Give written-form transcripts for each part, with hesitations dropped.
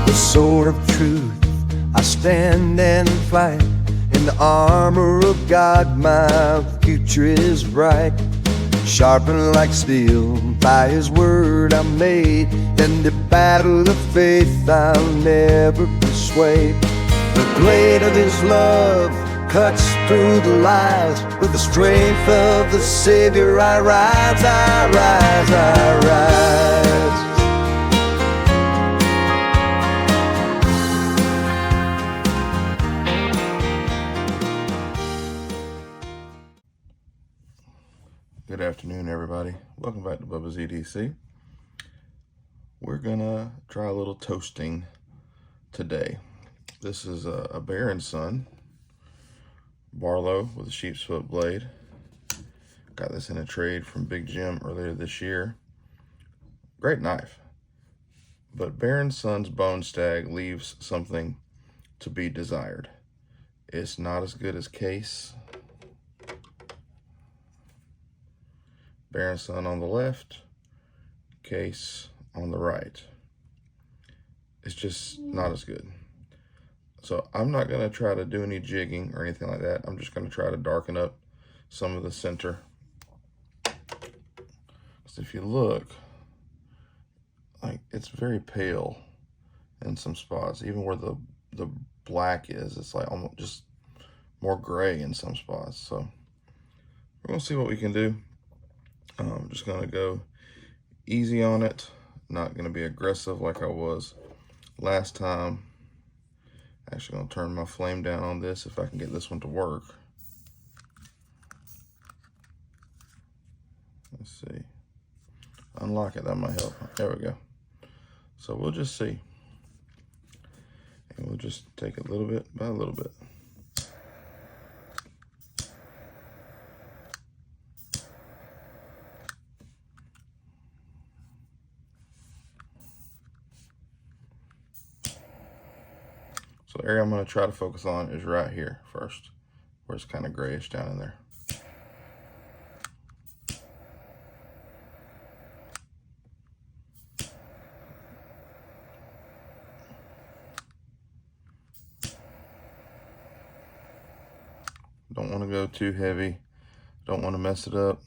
the sword of truth, I stand and fight. In the armor of God, my future is bright. Sharpened like steel, by His word I'm made. In the battle of faith I'll never be swayed. The blade of His love cuts through the lies. With the strength of the Savior I rise, I rise, I rise. Good afternoon, everybody. Welcome back to Bubba's EDC. We're gonna try a little toasting today. This is a Bear & Son Barlow with a sheep's foot blade. Got this in a trade from Big Jim earlier this year. Great knife, but Bear & Son's Bone Stag leaves something to be desired. It's not as good as Case. Bear & Son on the left, Case on the right. It's just not as good. So I'm not going to try to do any jigging or anything like that. I'm just going to try to darken up some of the center. So if you look, like, it's very pale in some spots. Even where the black is, it's like almost just more gray in some spots. So we're going to see what we can do. I'm just going to go easy on it. Not going to be aggressive like I was last time. Actually going to turn my flame down on this if I can get this one to work. Let's see. Unlock it, that might help. There we go. So we'll just see. And we'll just take it a little bit by a little bit. So the area I'm going to try to focus on is right here first, where it's kind of grayish down in there. Don't want to go too heavy. Don't want to mess it up.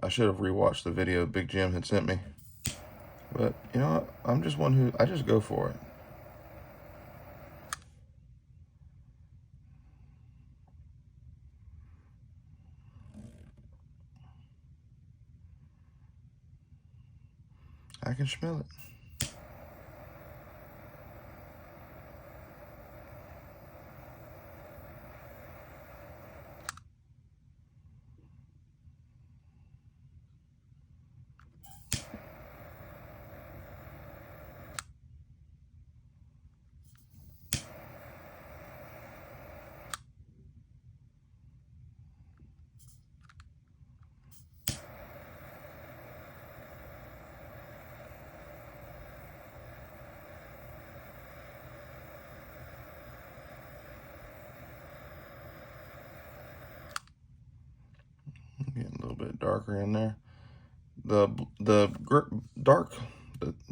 I should have rewatched the video Big Jim had sent me. But, you know, I'm just one who, I just go for it. I can smell it. Getting a little bit darker in there. The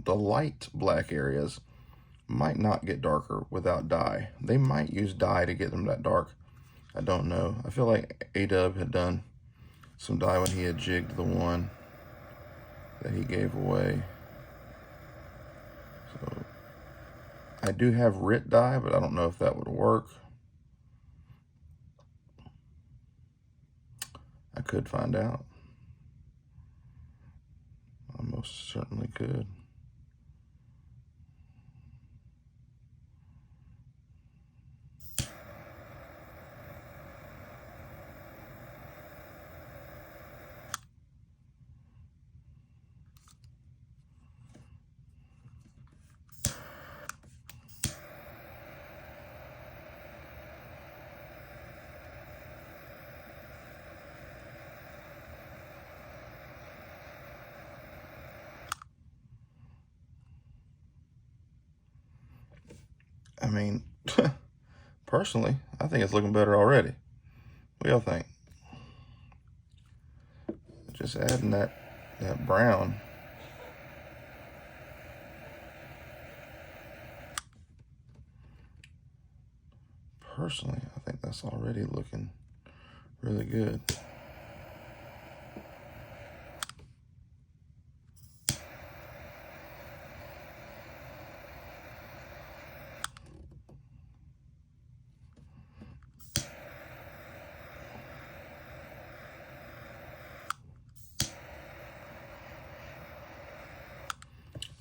light black areas might not get darker without dye. They might use dye to get them that dark. I don't know. I feel like A-Dub had done some dye when he had jigged the one that he gave away. So I do have RIT dye, but I don't know if that would work. I could find out. I most certainly could. I mean, personally, I think it's looking better already. What do y'all think? Just adding that brown personally, I think that's already looking really good.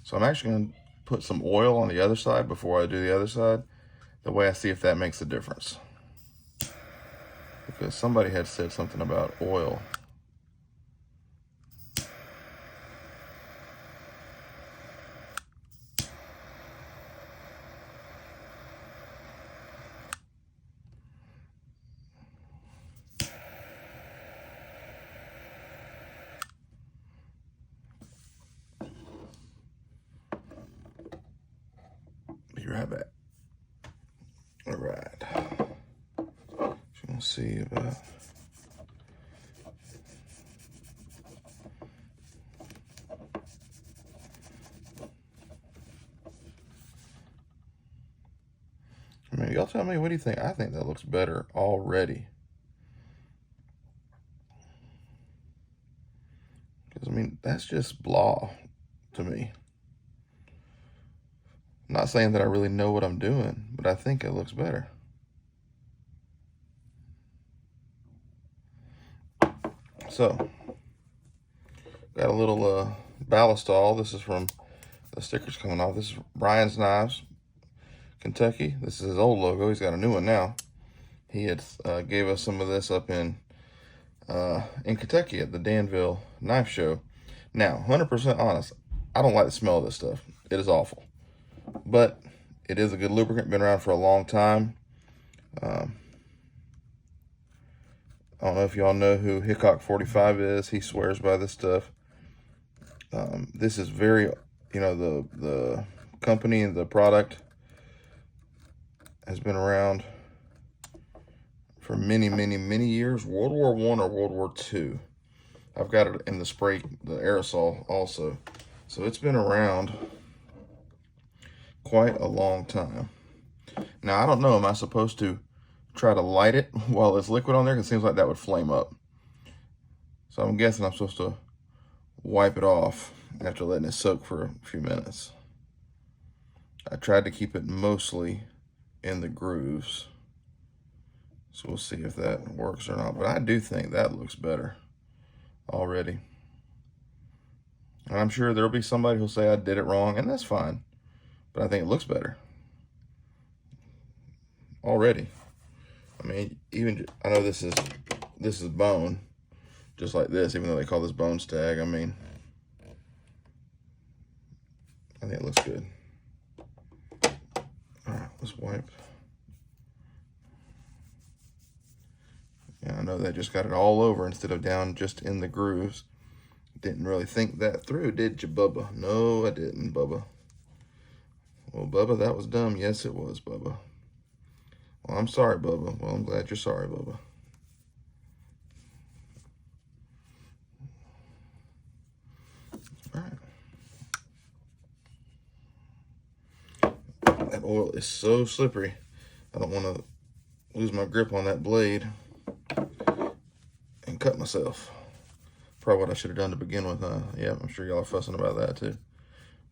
So I'm actually going to put some oil on the other side before I do the other side. The way I see if that makes a difference. Because somebody had said something about oil. Be right back. All right. Just gonna see about. I mean, y'all tell me, what do you think? I think that looks better already. Because, I mean, that's just blah to me. I'm not saying that I really know what I'm doing, but I think it looks better. So, got a little ballistol. This is from the stickers coming off. This is Brian's Knives, Kentucky. This is his old logo. He's got a new one now. He had gave us some of this up in Kentucky at the Danville Knife Show. Now, 100% honest, I don't like the smell of this stuff. It is awful. But it is a good lubricant, been around for a long time. I don't know if y'all know who Hickok 45 is. He swears by this stuff. This is very, you know, the company and the product has been around for many, many, many years. World War I or World War II. I've got it in the spray, the aerosol also. So it's been around quite a long time. Now, I don't know, am I supposed to try to light it while it's liquid on there? Because it seems like that would flame up. So I'm guessing I'm supposed to wipe it off after letting it soak for a few minutes. I tried to keep it mostly in the grooves. So we'll see if that works or not. But I do think that looks better already. And I'm sure there'll be somebody who'll say I did it wrong, and that's fine. But I think it looks better already. I mean, even, I know this is bone, just like this, even though they call this bone stag. I mean, I think it looks good. All right, let's wipe. Yeah, I know they just got it all over instead of down just in the grooves. Didn't really think that through, did you, Bubba? No, I didn't, Bubba. Well, Bubba, that was dumb. Yes, it was, Bubba. Well, I'm sorry, Bubba. Well, I'm glad you're sorry, Bubba. All right. That oil is so slippery. I don't want to lose my grip on that blade and cut myself. Probably what I should have done to begin with, huh? Yeah, I'm sure y'all are fussing about that too.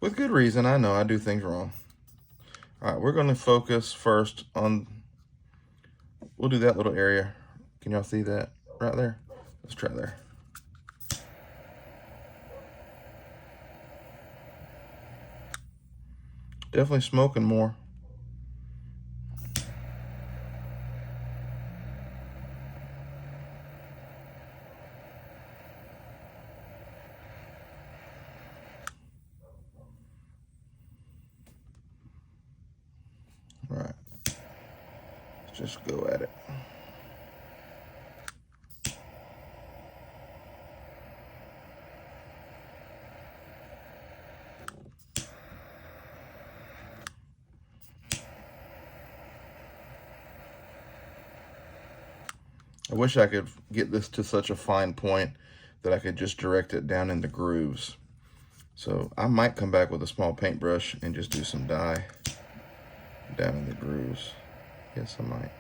With good reason. I know I do things wrong. All right, we're going to focus first on, we'll do that little area. Can y'all see that right there? Let's try there. Definitely smoking more. All right, let's just go at it. I wish I could get this to such a fine point that I could just direct it down in the grooves. So I might come back with a small paintbrush and just do some dye down in the grooves. Yes, I might.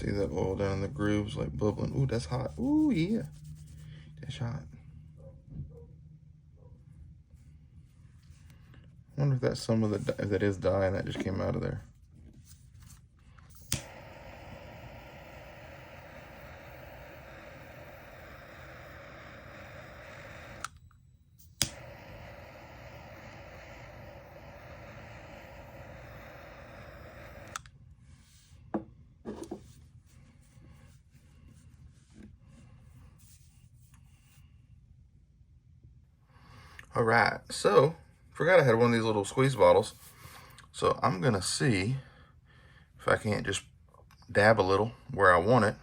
See that oil down in the grooves, like bubbling. Ooh, that's hot. Ooh, yeah. That's hot. I wonder if that's some of the, if that is dye and that just came out of there. All right, so forgot I had one of these little squeeze bottles. So I'm gonna see if I can't just dab a little where I want it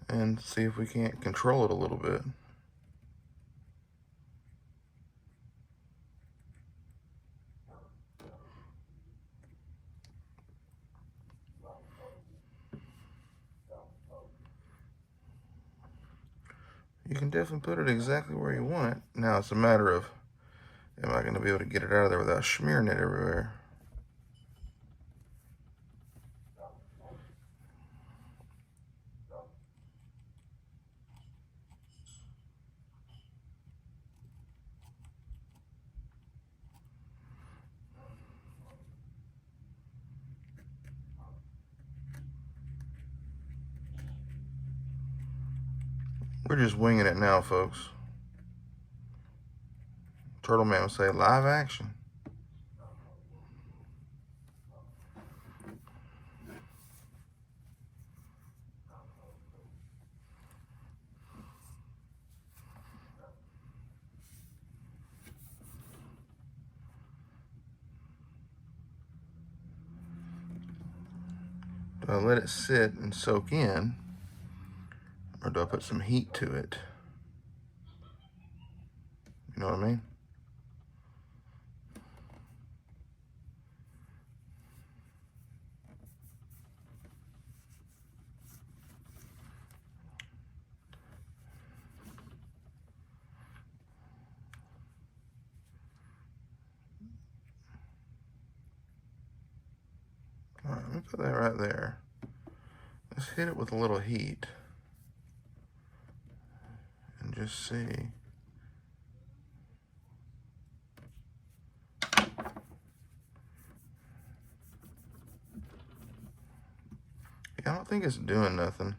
and see if we can't control it a little bit. You can definitely put it exactly where you want it. Now it's a matter of, am I gonna be able to get it out of there without smearing it everywhere? We're just winging it now, folks. Turtle Man would say live action. Do I let it sit and soak in, or do I put some heat to it? You know what I mean? All right, let me put that right there. Let's hit it with a little heat and just see. Yeah, I don't think it's doing nothing.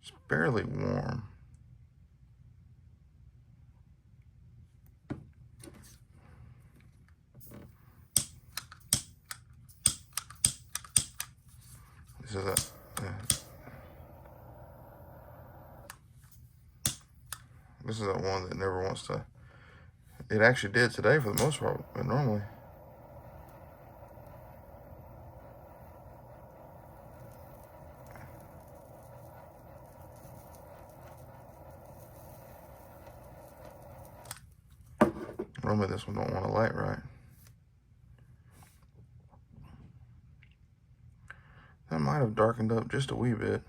It's barely warm. This is a one that never wants to. It actually did today for the most part, but normally. Normally this one don't want to light right. That might have darkened up just a wee bit.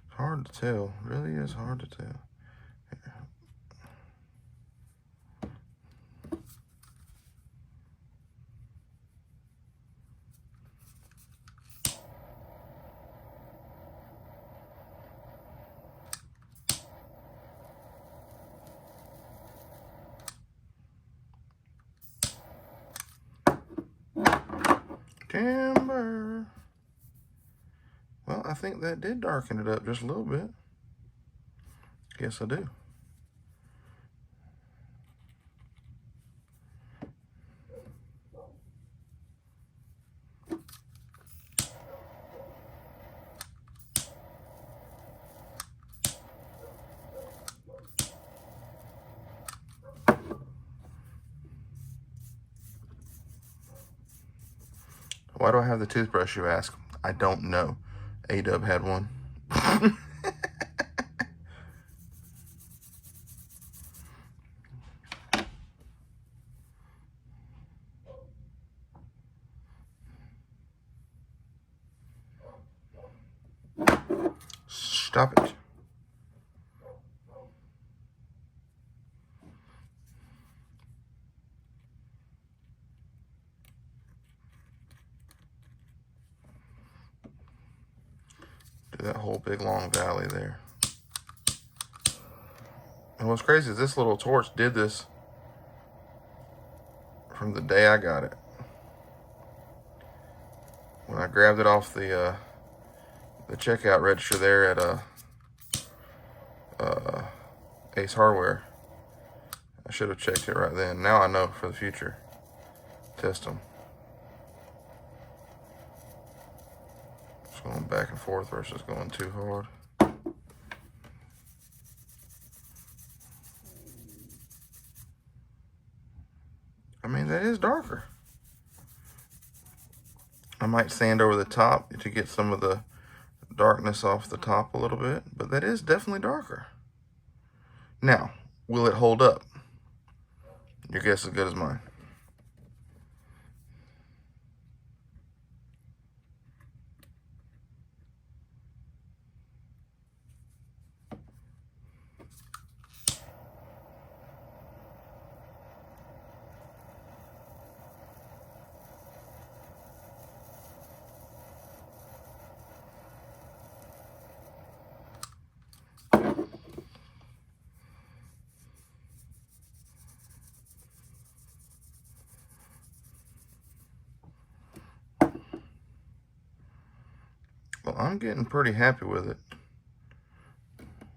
It's hard to tell. It really is hard to tell. Timber. Well, I think that did darken it up just a little bit. Guess I do. Why do I have the toothbrush, you ask? I don't know. A-Dub had one. Stop it. Do that whole big long valley there. And what's crazy is this little torch did this from the day I got it. When I grabbed it off the checkout register there at Ace Hardware, I should have checked it right then. Now I know for the future. Test them. Just going back and forth versus going too hard. I mean, that is darker. I might sand over the top to get some of the darkness off the top a little bit, but that is definitely darker. Now, will it hold up? Your guess is as good as mine. Well, I'm getting pretty happy with it.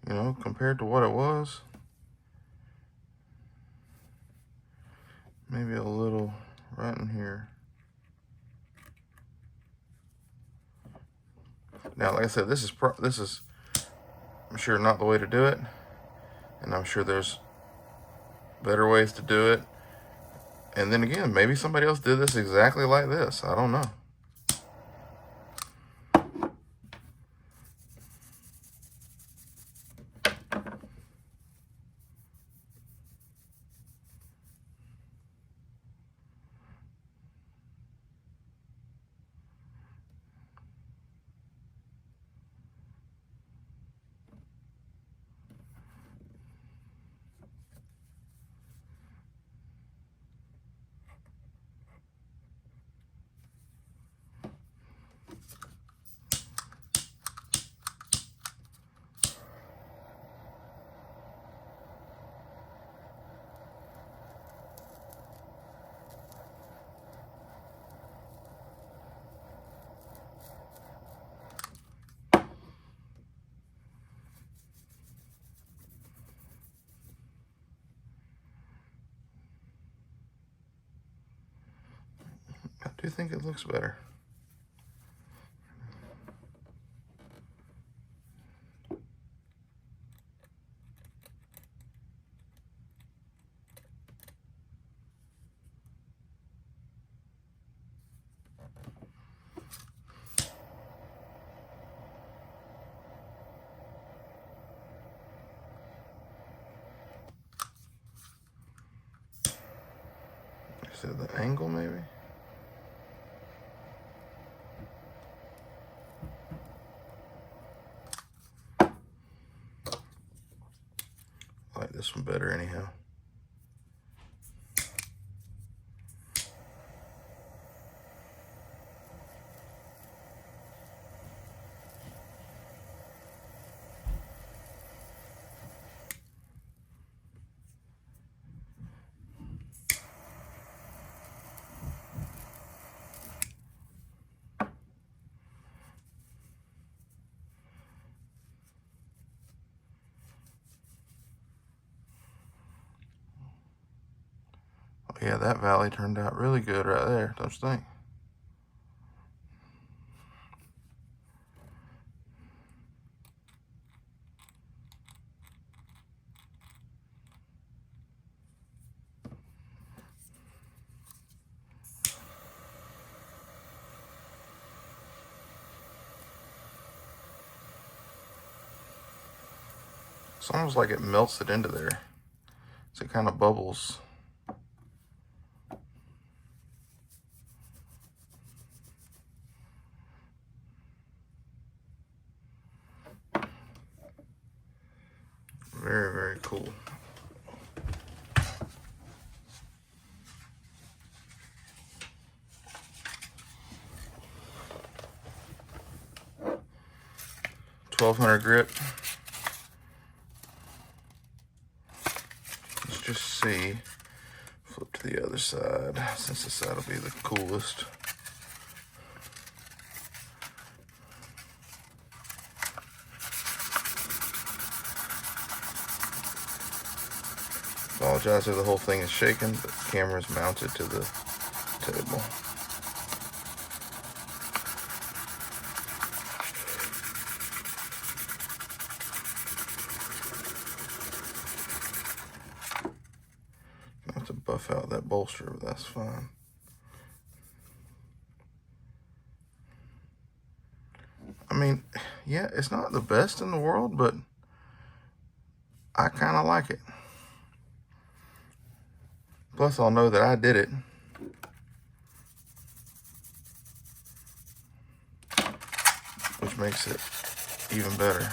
You know, compared to what it was. Maybe a little right in here. Now, like I said, this is I'm sure not the way to do it, and I'm sure there's better ways to do it. And then again, maybe somebody else did this exactly like this. I don't know. I do think it looks better. Is it the angle maybe? I like this one better anyhow. Yeah, that valley turned out really good right there, don't you think? It's almost like it melts it into there. So it kind of bubbles. Very, very cool. 1200 grit. Let's just see. Flip to the other side, since this side will be the coolest. Apologize if the whole thing is shaking, but the camera is mounted to the table. I have to buff out that bolster, but that's fine. I mean, yeah, it's not the best in the world, but I kind of like it. Plus, I'll know that I did it. Which makes it even better.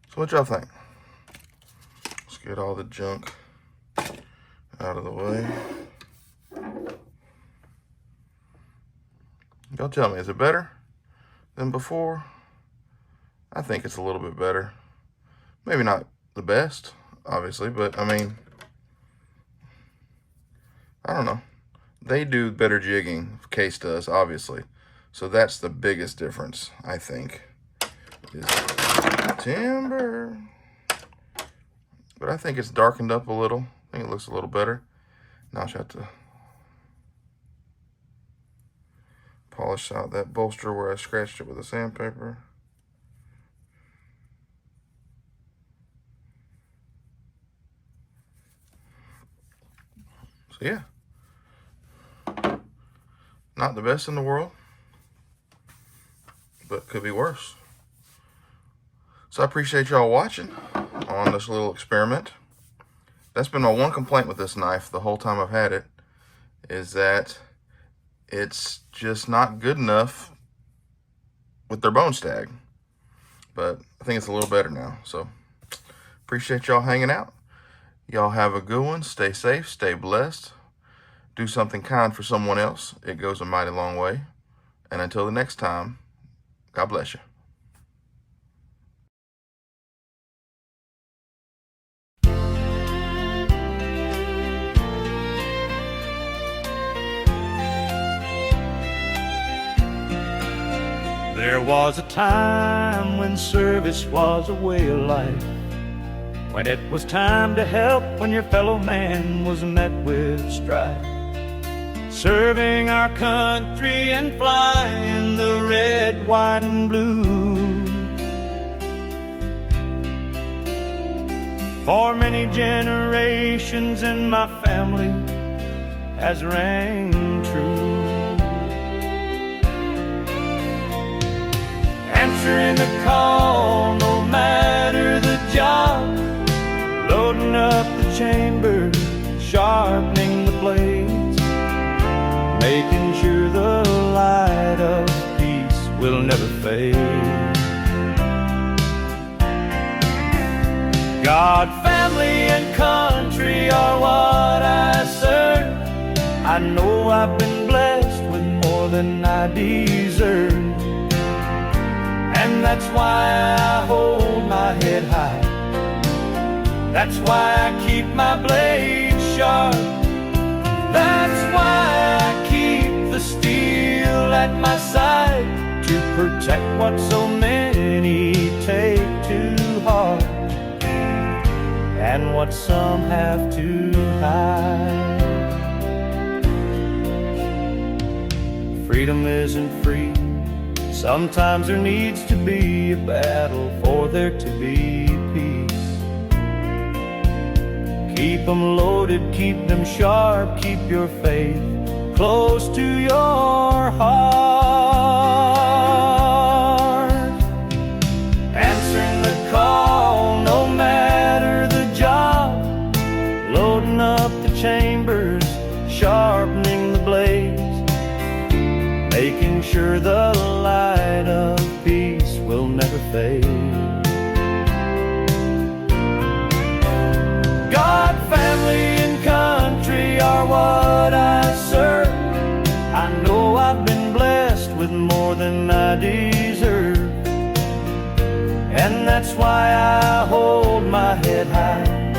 So what y'all think? Let's get all the junk out of the way. Y'all tell me, is it better than before? I think it's a little bit better. Maybe not the best, obviously, but I mean, I don't know. They do better jigging, Case does, obviously. So that's the biggest difference, I think, is timber. But I think it's darkened up a little. I think it looks a little better. Now I just have to polish out that bolster where I scratched it with a sandpaper. So yeah, not the best in the world, but could be worse. So I appreciate y'all watching on this little experiment. That's been my one complaint with this knife the whole time I've had it, is that it's just not good enough with their bone stag. But I think it's a little better now. So appreciate y'all hanging out. Y'all have a good one. Stay safe, stay blessed. Do something kind for someone else. It goes a mighty long way. And until the next time, God bless you. There was a time when service was a way of life, when it was time to help when your fellow man was met with strife. Serving our country and flying the red, white, and blue. For many generations in my family has rang true. Answering the call, no matter the job, loading up the chamber, sharpening the blades, making sure the light of peace will never fade. God, family, and country are what I serve. I know I've been blessed with more than I deserve. And that's why I hold my head high. That's why I keep my blade sharp. That's why I keep the steel at my side, to protect what so many take to heart, and what some have to hide. Freedom isn't free. Sometimes there needs to be a battle for there to be peace. Keep them loaded, keep them sharp, keep your faith close to your heart. Answering the call, no matter the making sure the light of peace will never fade. God, family, and country are what I serve. I know I've been blessed with more than I deserve, and that's why I hold my head high.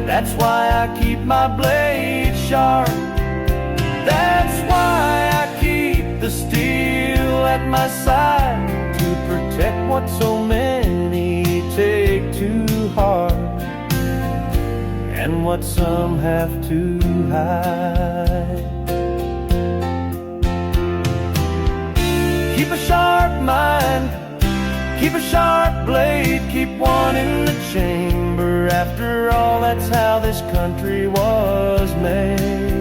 That's why I keep my blade sharp. That's why I keep the steel at my side, to protect what so many take to heart, and what some have to hide. Keep a sharp mind, keep a sharp blade, keep one in the chamber. After all, that's how this country was made.